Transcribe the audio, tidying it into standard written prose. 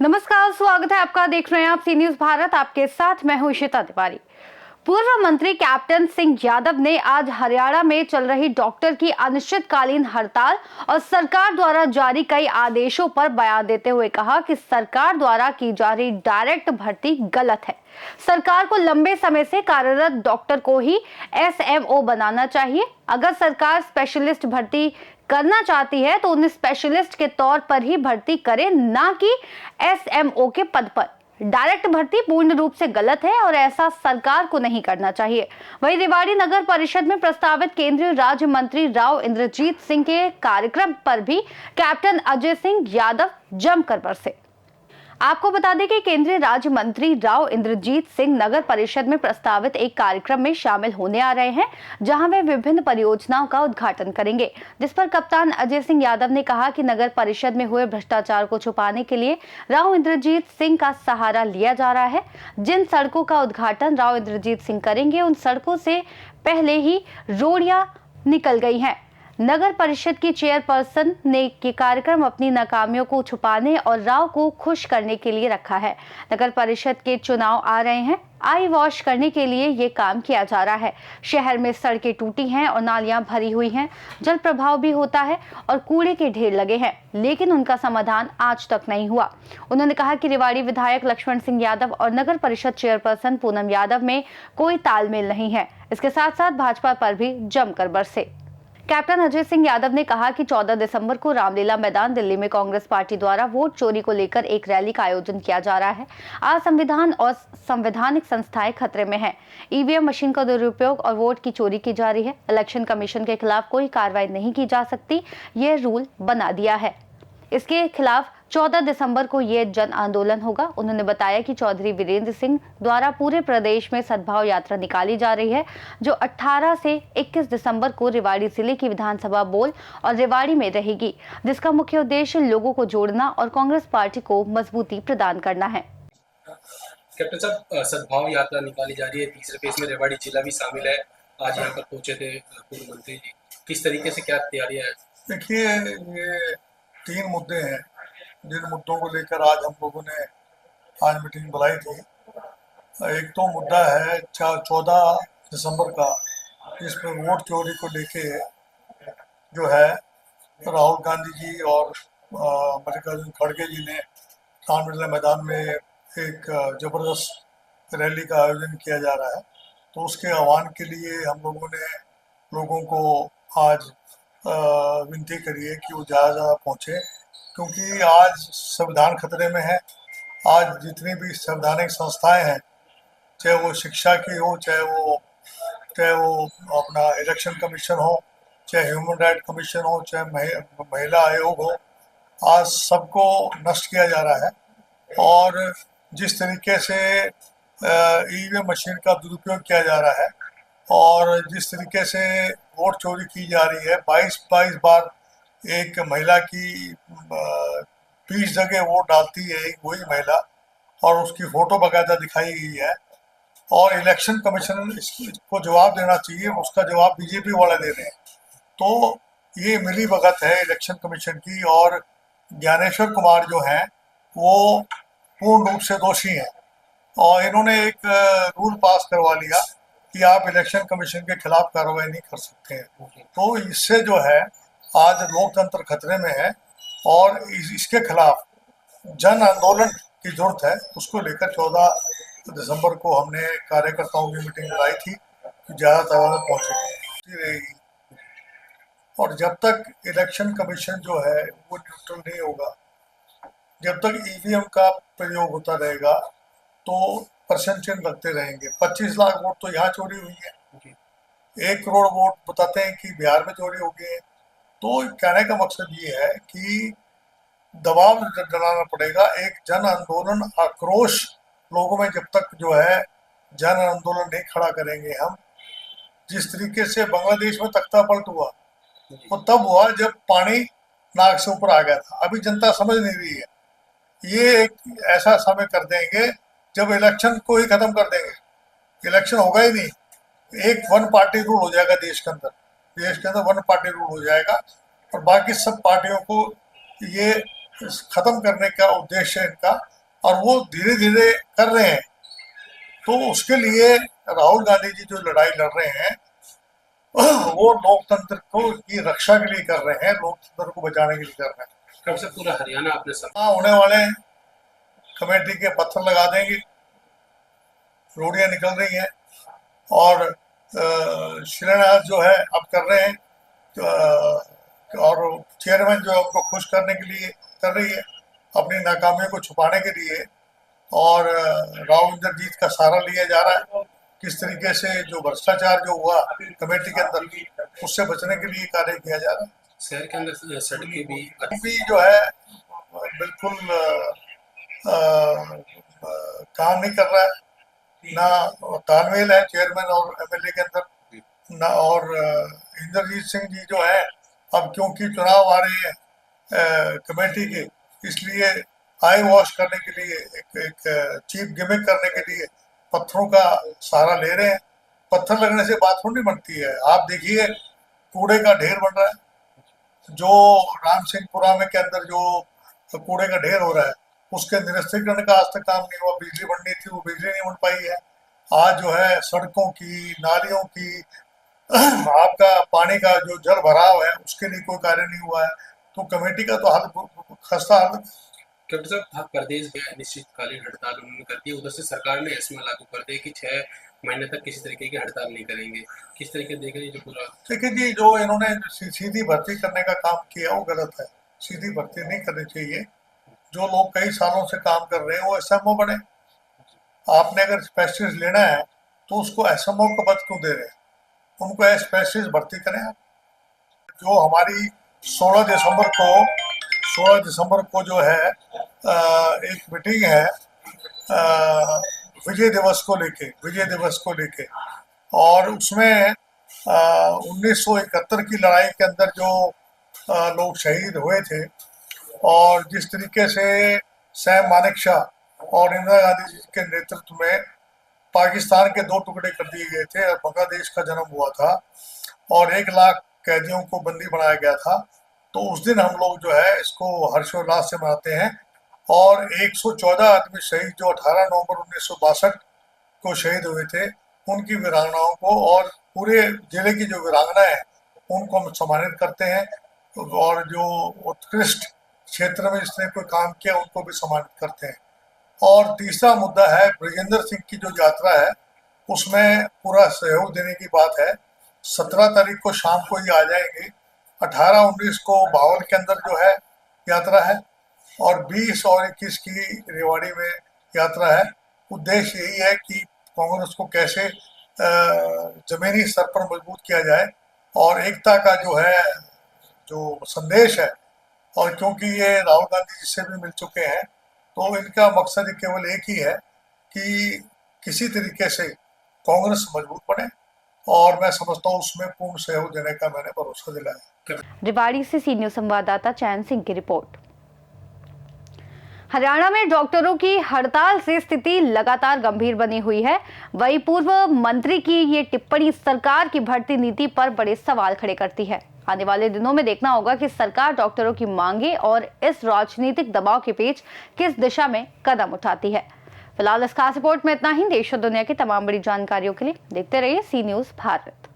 नमस्कार, स्वागत है आपका। देख रहे हैं आप सी न्यूज भारत। आपके साथ मैं हूं इशिता तिवारी। पूर्व मंत्री कैप्टन सिंह यादव ने आज हरियाणा में चल रही डॉक्टर की अनिश्चितकालीन हड़ताल और सरकार द्वारा जारी कई आदेशों पर बयान देते हुए कहा कि सरकार द्वारा की जा रही डायरेक्ट भर्ती गलत है। सरकार को लंबे समय से कार्यरत डॉक्टर को ही एसएमओ बनाना चाहिए। अगर सरकार स्पेशलिस्ट भर्ती करना चाहती है तो उन्हें स्पेशलिस्ट के तौर पर ही भर्ती करे, ना कि एसएमओ के पद पर। डायरेक्ट भर्ती पूर्ण रूप से गलत है और ऐसा सरकार को नहीं करना चाहिए। वहीं रेवाड़ी नगर परिषद में प्रस्तावित केंद्रीय राज्य मंत्री राव इंद्रजीत सिंह के कार्यक्रम पर भी कैप्टन अजय सिंह यादव जमकर बरसे। आपको बता दें कि केंद्रीय राज्य मंत्री राव इंद्रजीत सिंह नगर परिषद में प्रस्तावित एक कार्यक्रम में शामिल होने आ रहे हैं, जहां वे विभिन्न परियोजनाओं का उद्घाटन करेंगे, जिस पर कप्तान अजय सिंह यादव ने कहा कि नगर परिषद में हुए भ्रष्टाचार को छुपाने के लिए राव इंद्रजीत सिंह का सहारा लिया जा रहा है। जिन सड़कों का उद्घाटन राव इंद्रजीत सिंह करेंगे, उन सड़कों से पहले ही रोड़ियां निकल गई हैं। नगर परिषद की चेयरपर्सन ने ये कार्यक्रम अपनी नाकामियों को छुपाने और राव को खुश करने के लिए रखा है। नगर परिषद के चुनाव आ रहे हैं, आई वॉश करने के लिए ये काम किया जा रहा है। शहर में सड़कें टूटी हैं और नालियां भरी हुई हैं, जल प्रभाव भी होता है और कूड़े के ढेर लगे हैं, लेकिन उनका समाधान आज तक नहीं हुआ। उन्होंने कहा कि रेवाड़ी विधायक लक्ष्मण सिंह यादव और नगर परिषद चेयरपर्सन पूनम यादव में कोई तालमेल नहीं है। इसके साथ साथ भाजपा पर भी जमकर बरसे। कैप्टन अजय सिंह यादव ने कहा कि 14 दिसंबर को रामलीला मैदान दिल्ली में कांग्रेस पार्टी द्वारा वोट चोरी को लेकर एक रैली का आयोजन किया जा रहा है। आज संविधान और संवैधानिक संस्थाएं खतरे में हैं। ईवीएम मशीन का दुरुपयोग और वोट की चोरी की जा रही है। इलेक्शन कमीशन के खिलाफ कोई कार्रवाई नहीं की जा सकती, ये रूल बना दिया है। इसके खिलाफ 14 दिसंबर को ये जन आंदोलन होगा। उन्होंने बताया कि चौधरी वीरेंद्र सिंह द्वारा पूरे प्रदेश में सद्भाव यात्रा निकाली जा रही है, जो 18 से 21 दिसंबर को रेवाड़ी जिले की विधानसभा बोल और रेवाड़ी में रहेगी, जिसका मुख्य उद्देश्य लोगों को जोड़ना और कांग्रेस पार्टी को मजबूती प्रदान करना है। कैप्टन साहब, सद्भाव यात्रा निकाली जा रही है, तीसरे फेज में रेवाड़ी जिला भी शामिल है। आज यहाँ पर पहुंचे थे पूर्व मंत्री जी, किस तरीके से क्या तैयारियां है? देखिए, ये 3 मुद्दे हैं जिन मुद्दों को लेकर आज हम लोगों ने आज मीटिंग बुलाई थी। एक तो मुद्दा है 14 दिसंबर का, जिसमें वोट चोरी को लेके जो है राहुल गांधी जी और मल्लिकार्जुन खड़गे जी ने रामलीला मैदान में एक जबरदस्त रैली का आयोजन किया जा रहा है। तो उसके आह्वान के लिए हम लोगों ने लोगों को आज विनती करी है कि वो ज़्यादा पहुँचे, क्योंकि आज संविधान खतरे में है। आज जितनी भी संवैधानिक संस्थाएं हैं, चाहे वो शिक्षा की हो, चाहे वो अपना इलेक्शन कमीशन हो, चाहे ह्यूमन राइट कमीशन हो, चाहे महिला आयोग हो, आज सबको नष्ट किया जा रहा है। और जिस तरीके से ईवीएम मशीन का दुरुपयोग किया जा रहा है और जिस तरीके से वोट चोरी की जा रही है, 22 बार एक महिला की 20 जगह वोट डालती है वही महिला, और उसकी फोटो बाकायदा दिखाई गई है। और इलेक्शन कमीशन इसको जवाब देना चाहिए, उसका जवाब बीजेपी वाले दे रहे हैं। तो ये मिली भगत है इलेक्शन कमीशन की, और ज्ञानेश्वर कुमार जो हैं वो पूर्ण रूप से दोषी हैं। और इन्होंने एक रूल पास करवा लिया कि आप इलेक्शन कमीशन के खिलाफ कार्रवाई नहीं कर सकते हैं। तो इससे जो है आज लोकतंत्र खतरे में है और इसके खिलाफ जन आंदोलन की जरूरत है। उसको लेकर 14 दिसंबर को हमने कार्यकर्ताओं की मीटिंग बुलाई थी कि ज़्यादा तादाद में पहुँचेगी। और जब तक इलेक्शन कमीशन जो है वो न्यूट्रल नहीं होगा, जब तक ईवीएम का प्रयोग होता रहेगा, तो परसेंट चिन्ह लगते रहेंगे। 25 लाख वोट तो यहाँ चोरी हुई है, 1 करोड़ वोट बताते हैं कि बिहार में चोरी हो गए हैं। तो कहने का मकसद ये है कि दबाव डालना पड़ेगा, एक जन आंदोलन, आक्रोश लोगों में जब तक जो है जन आंदोलन नहीं खड़ा करेंगे हम। जिस तरीके से बांग्लादेश में तख्ता पलट हुआ वो तब हुआ जब पानी नाक से ऊपर आ गया था। अभी जनता समझ नहीं रही है। ये एक ऐसा समय कर देंगे जब इलेक्शन को ही खत्म कर देंगे, इलेक्शन होगा ही नहीं। एक वन पार्टी रूल हो जाएगा देश के अंदर वन पार्टी रूल हो जाएगा और बाकी सब पार्टियों को ये खत्म करने का उद्देश्य है इनका और वो धीरे धीरे कर रहे हैं। तो उसके लिए राहुल गांधी जी जो लड़ाई लड़ रहे हैं वो लोकतंत्र को की रक्षा के लिए कर रहे हैं, लोकतंत्र को बचाने के लिए कर रहे हैं। कब से पूरा हरियाणा आपने होने वाले हैं, कमेटी के पत्थर लगा देंगे, रोडियां निकल रही हैं और शिलान्यास जो है अब कर रहे हैं और चेयरमैन जो है उनको खुश करने के लिए कर रही है, अपनी नाकामियों को छुपाने के लिए। और राव इंद्रजीत का सहारा लिया जा रहा है, किस तरीके से जो भ्रष्टाचार जो हुआ कमेटी के अंदर उससे बचने के लिए कार्य किया जा रहा है। शहर के अंदर सड़कें भी जो है बिल्कुल काम नहीं कर रहा है, ना तालमेल है चेयरमैन और एमएलए के अंदर ना। और इंद्रजीत सिंह जी जो है अब क्योंकि चुनाव आ रहे हैं कमेटी के, इसलिए आई वॉश करने के लिए एक चीप गिमिक करने के लिए पत्थरों का सहारा ले रहे हैं। पत्थर लगने से बात थोड़ी बनती है। आप देखिए कूड़े का ढेर बन रहा है, जो राम सिंहपुरा में के अंदर जो कूड़े का ढेर हो रहा है उसके निरस्तीकरण का आज तक काम नहीं हुआ। बिजली बननी थी, वो बिजली नहीं बन पाई है। आज जो है सड़कों की, नालियों की, आपका पानी का जो जल भराव है उसके लिए कोई कार्य नहीं हुआ है। तो कमेटी का तो हाल खस्ता हाल। कैप्टन साहब, प्रदेश में अनिश्चितकालीन हड़ताल उन्होंने कर दी, उधर से सरकार ने एस्मा लागू कर दिया कि 6 महीने तक किसी तरीके की हड़ताल नहीं करेंगे। किस तरीके देख रही जो पूरा? देखिए जी, जो इन्होंने सीधी भर्ती करने का काम किया वो गलत है। सीधी भर्ती नहीं करनी चाहिए। जो लोग कई सालों से काम कर रहे हैं वो एसएमओ बने। आपने अगर स्पेशलिस्ट लेना है तो उसको एसएमओ का पद क्यों दे रहे हैं? उनको स्पेशलिस्ट भर्ती करें आप। जो हमारी 16 दिसंबर को जो है एक मीटिंग है विजय दिवस को लेके और उसमें 1971 की लड़ाई के अंदर जो लोग शहीद हुए थे और जिस तरीके से सैम मानेकशॉ और इंदिरा गांधी जी के नेतृत्व में पाकिस्तान के 2 टुकड़े कर दिए गए थे और बांग्लादेश का जन्म हुआ था और 1 लाख कैदियों को बंदी बनाया गया था। तो उस दिन हम लोग जो है इसको हर्षोल्लास से मनाते हैं और 114 आदमी शहीद जो 18 नवंबर 1962 को शहीद हुए थे उनकी वीरांगनाओं को और पूरे जिले की जो वीरांगना है उनको हम सम्मानित करते हैं और जो उत्कृष्ट क्षेत्र में जिसने कोई काम किया उनको भी सम्मानित करते हैं। और तीसरा मुद्दा है ब्रिजेंद्र सिंह की जो यात्रा है उसमें पूरा सहयोग देने की बात है। 17 तारीख को शाम को ही आ जाएंगे, 18-19 को भावल के अंदर जो है यात्रा है और 20 और 21 की रेवाड़ी में यात्रा है। उद्देश्य यही है कि कांग्रेस को कैसे जमीनी स्तर पर मजबूत किया जाए और एकता का जो है जो संदेश है। और क्योंकि ये राहुल गांधी जी से भी मिल चुके हैं तो इनका मकसद केवल एक ही है कि किसी तरीके से कांग्रेस मजबूत बने और मैं समझता हूँ उसमें पूर्ण सहयोग देने का मैंने भरोसा दिलाया। रेवाड़ी से सी न्यूज संवाददाता चैन सिंह की रिपोर्ट। हरियाणा में डॉक्टरों की हड़ताल से स्थिति लगातार गंभीर बनी हुई है। वहीं पूर्व मंत्री की ये टिप्पणी सरकार की भर्ती नीति पर बड़े सवाल खड़े करती है। आने वाले दिनों में देखना होगा कि सरकार डॉक्टरों की मांगे और इस राजनीतिक दबाव के बीच किस दिशा में कदम उठाती है। फिलहाल इस खास रिपोर्ट में इतना ही। देश और दुनिया की तमाम बड़ी जानकारियों के लिए देखते रहिए सी न्यूज भारत।